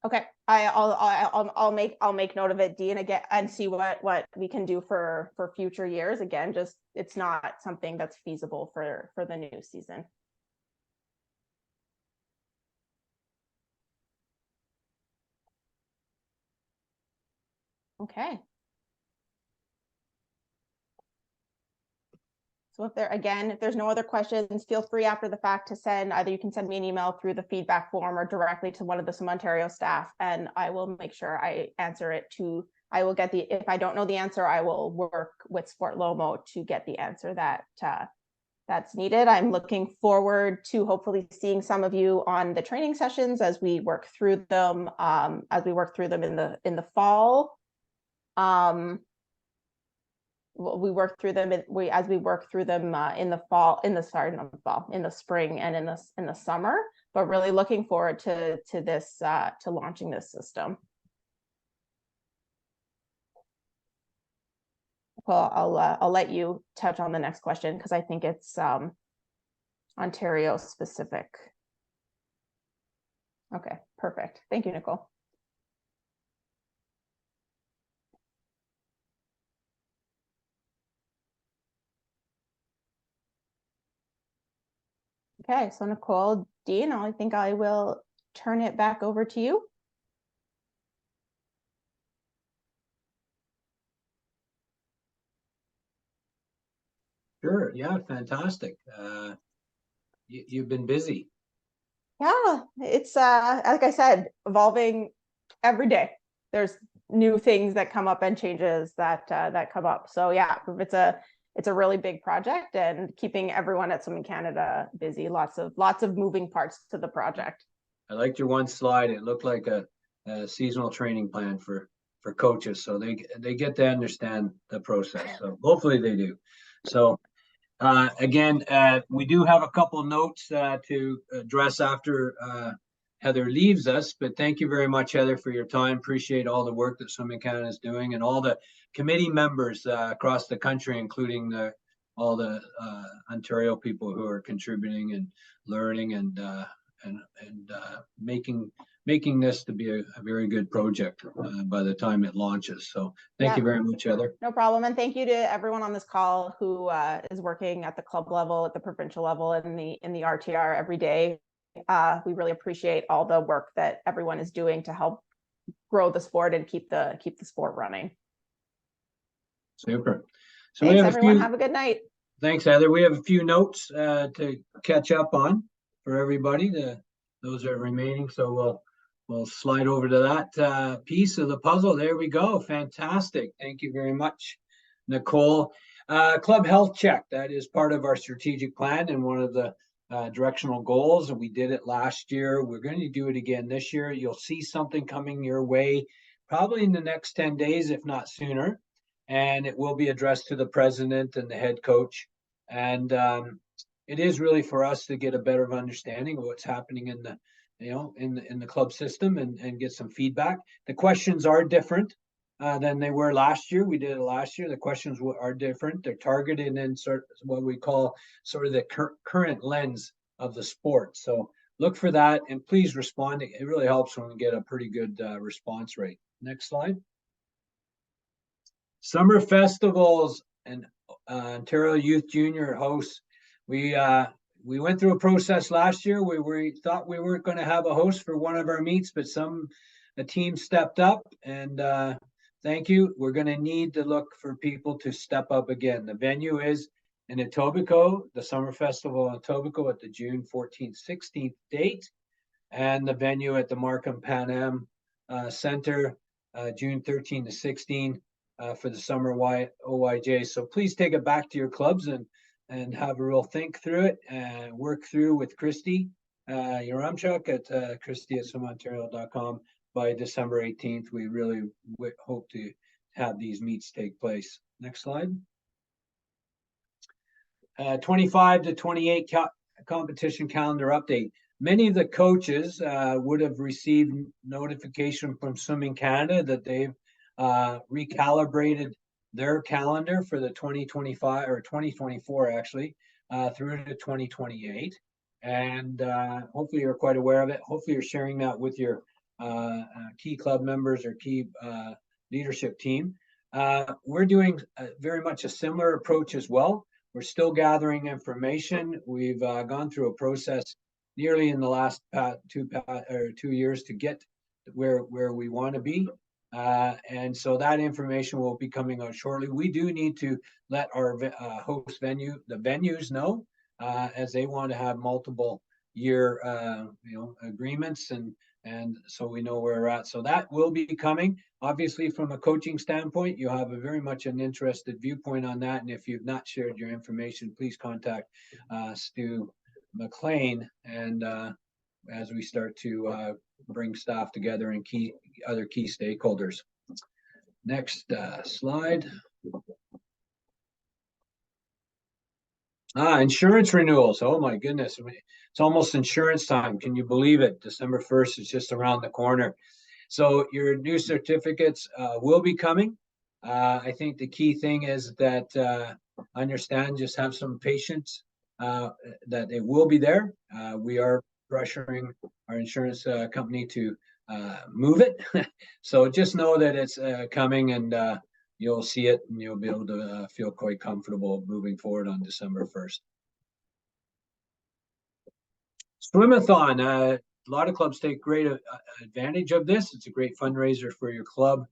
Speaker 3: Okay, I'll make note of it, Dean, again, and see what we can do for future years. Again, just it's not something that's feasible for the new season. Okay. So if there's no other questions, feel free after the fact to send, either you can send me an email through the feedback form or directly to one of the Swim Ontario staff, and I will make sure I answer it I will get if I don't know the answer, I will work with Sport Lomo to get the answer that's needed. I'm looking forward to hopefully seeing some of you on the training sessions as we work through them, in the fall. We work through them in the spring and in the summer, but really looking forward to this to launching this system. Well, I'll let you touch on the next question because I think it's Ontario specific. Okay, perfect. Thank you, Nicole. Okay, so Nicole, Dean, I think I will turn it back over to you.
Speaker 1: Sure. Yeah, fantastic. You've been busy.
Speaker 3: Yeah, it's like I said, evolving every day. There's new things that come up and changes that come up. So yeah, it's a really big project and keeping everyone at Swimming Canada busy. Lots of moving parts to the project.
Speaker 1: I liked your one slide. It looked like a seasonal training plan for coaches, so they get to understand the process. So hopefully they do. So again, we do have a couple notes to address after Heather leaves us, but thank you very much, Heather, for your time. Appreciate all the work that Swimming Canada is doing and all the committee members across the country, including all the Ontario people who are contributing and learning and making this to be a very good project by the time it launches. So thank you very much, Heather.
Speaker 3: No problem. And thank you to everyone on this call who is working at the club level, at the provincial level, and in the RTR every day. We really appreciate all the work that everyone is doing to help grow the sport and keep the sport running.
Speaker 1: Super. So
Speaker 3: thanks, everyone. Have a good night.
Speaker 1: Thanks, Heather. We have a few notes to catch up on for everybody. Those are remaining, so we'll slide over to that piece of the puzzle. There we go. Fantastic. Thank you very much, Nicole. Club health check. That is part of our strategic plan and one of the directional goals. And we did it last year. We're going to do it again this year. You'll see something coming your way probably in the next 10 days, if not sooner. And it will be addressed to the president and the head coach. And it is really for us to get a better understanding of what's happening in the, in the club system and get some feedback. The questions are different than they were last year. We did it last year. The questions are different. They're targeted in sort of what we call sort of the current lens of the sport. So look for that and please respond. It really helps when we get a pretty good response rate. Next slide. Summer festivals and Ontario Youth Junior hosts. We went through a process last year where we thought we weren't going to have a host for one of our meets, but a team stepped up and thank you. We're going to need to look for people to step up again. The venue is in Etobicoke, the Summer Festival in Etobicoke at the June 14th, 16th date, and the venue at the Markham Pan Am Center, June 13 to 16 for the Summer OYJ. So please take it back to your clubs and have a real think through it and work through with Christy Yaramchuk at christy@swimontario.com by December 18th. We really hope to have these meets take place. Next slide. 25 to 28 competition calendar update. Many of the coaches would have received notification from Swimming Canada that they've recalibrated their calendar for the 2025 or 2024 actually through to 2028, and hopefully you're quite aware of it. Hopefully you're sharing that with your key club members or key leadership team. We're doing very much a similar approach as well. We're still gathering information. We've gone through a process nearly in the last 2 years to get where we want to be. And so that information will be coming out shortly. We do need to let our host venue, the venues know, as they want to have multiple year, agreements, and so we know where we're at. So that will be coming. Obviously, from a coaching standpoint, you have a very much an interested viewpoint on that. And if you've not shared your information, please contact Stu McLean, and as we start to bring staff together and other key stakeholders. Next slide. Insurance renewals. Oh my goodness. It's almost insurance time. Can you believe it? December 1st is just around the corner. So your new certificates will be coming. I think the key thing is that understand, just have some patience, that it will be there. We are pressuring our insurance company to move it. So just know that it's coming, and you'll see it, and you'll be able to feel quite comfortable moving forward on December 1st. Swimathon. A lot of clubs take great advantage of this. It's a great fundraiser for your club.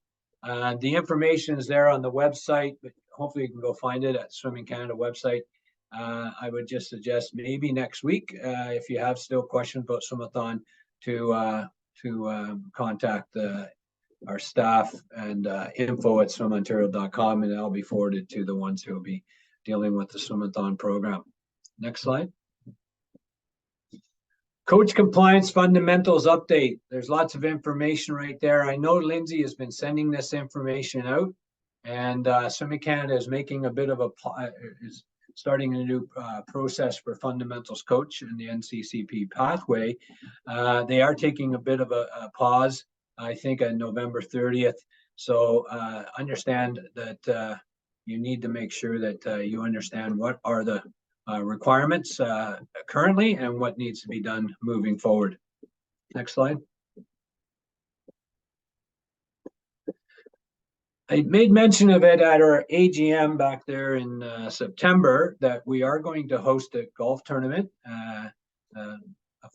Speaker 1: The information is there on the website, but hopefully you can go find it at Swimming Canada website. I would just suggest maybe next week, if you have still questions about Swimathon, to contact our staff and info@swimontario.com, and that'll be forwarded to the ones who will be dealing with the Swimathon program. Next slide. Coach compliance fundamentals update. There's lots of information right there. I know Lindsay has been sending this information out, and Swimming Canada is making a bit of is starting a new process for fundamentals coach in the NCCP pathway. They are taking a bit of a pause, I think, on November 30th. So understand that you need to make sure that you understand what are the requirements currently and what needs to be done moving forward. Next slide. I made mention of it at our AGM back there in September, that we are going to host a golf tournament, a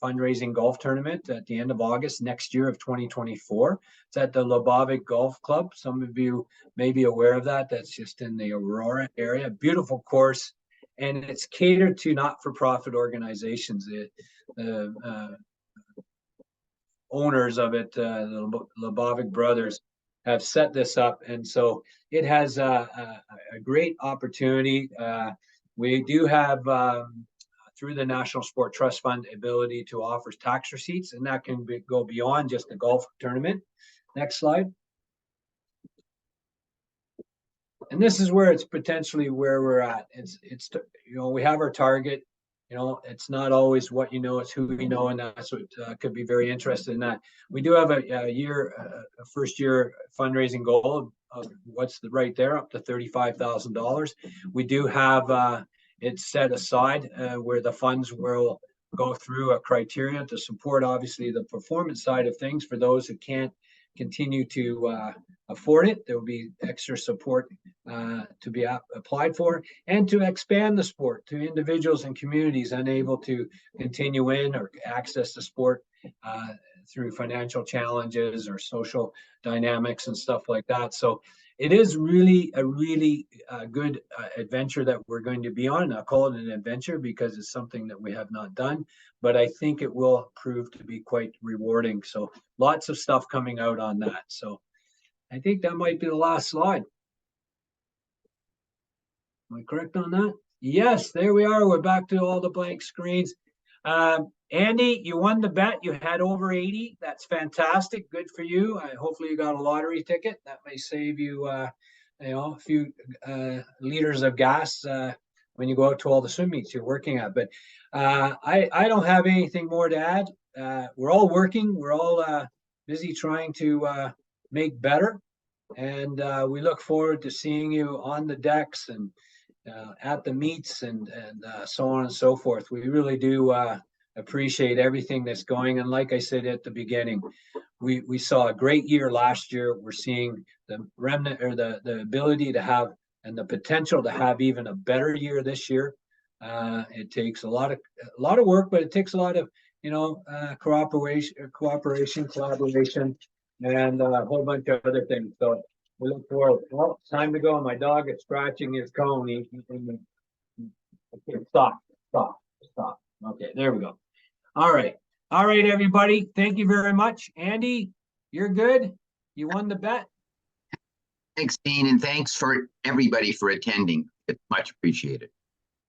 Speaker 1: fundraising golf tournament at the end of August next year of 2024. It's at the Lubavik Golf Club. Some of you may be aware of that. That's just in the Aurora area. Beautiful course, and it's catered to not-for-profit organizations. The owners of it, the Lubavik brothers, have set this up, and so it has a great opportunity. We do have, through the National Sport Trust Fund, ability to offer tax receipts, and that can go beyond just the golf tournament. Next slide. And this is where it's potentially where we're at. It's we have our target. It's not always what you know, it's who we know, and that's what could be very interested in that. We do have a first year fundraising goal of what's right there, up to $35,000. We do have it set aside where the funds will go through a criteria to support, obviously, the performance side of things for those who can't continue to afford it. There will be extra support to be applied for, and to expand the sport to individuals and communities unable to continue in or access the sport through financial challenges or social dynamics and stuff like that. So it is really a good adventure that we're going to be on. I'll call it an adventure because it's something that we have not done, but I think it will prove to be quite rewarding. So lots of stuff coming out on that. So I think that might be the last slide. Am I correct on that? Yes, there we are. We're back to all the blank screens. Andy, you won the bet. You had over 80. That's fantastic. Good for you. Hopefully you got a lottery ticket. That may save you, a few liters of gas when you go out to all the swim meets you're working at. But I don't have anything more to add. We're all working. We're all busy trying to make better. And we look forward to seeing you on the decks and at the meets and so on and so forth. We really do appreciate everything that's going. And like I said at the beginning, we saw a great year last year. We're seeing the remnant, or the ability to have, and the potential to have even a better year this year. It takes a lot of work, but it takes a lot of cooperation, collaboration, and a whole bunch of other things. So we look forward. Well, it's time to go. My dog is scratching his cone. Okay, stop. Okay, there we go. All right, everybody. Thank you very much. Andy, you're good. You won the bet.
Speaker 2: Thanks, Dean, and thanks for everybody for attending. It's much appreciated.